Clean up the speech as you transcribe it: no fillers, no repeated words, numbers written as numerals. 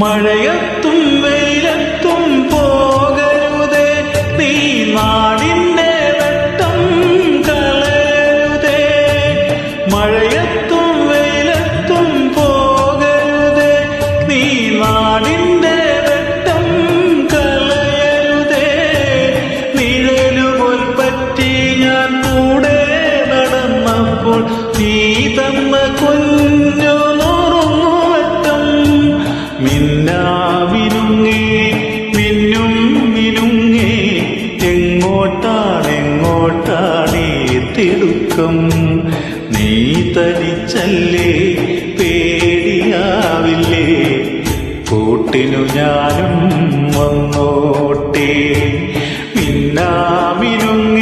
മഴയത്തും വെയിലത്തും പോകരുതേ, നീ നാടിന്റെ വെട്ടം കളയരുതേ. മഴയത്തും വെയിലത്തും പോകരുതേ, നീ നാടിന്റെ വെട്ടം കളയരുതേ. നിഴലുപോൽ പറ്റി ഞാൻ കൂടെ നടന്നപ്പോൾ നീ തന്ന കുഞ്ഞു നുറുങ്ങുവട്ടം മിന്നാമിനുങ്ങേ മിന്നും മിനുങ്ങേ. എങ്ങോട്ടാണെങ്ങോട്ടാണീ തിടുക്കം? നീ തനിച്ചല്ലേ, പേടിയാവില്ലേ? കൂട്ടിനു ഞാനും വന്നോട്ടെ. മിന്നാമിനുങ്ങേ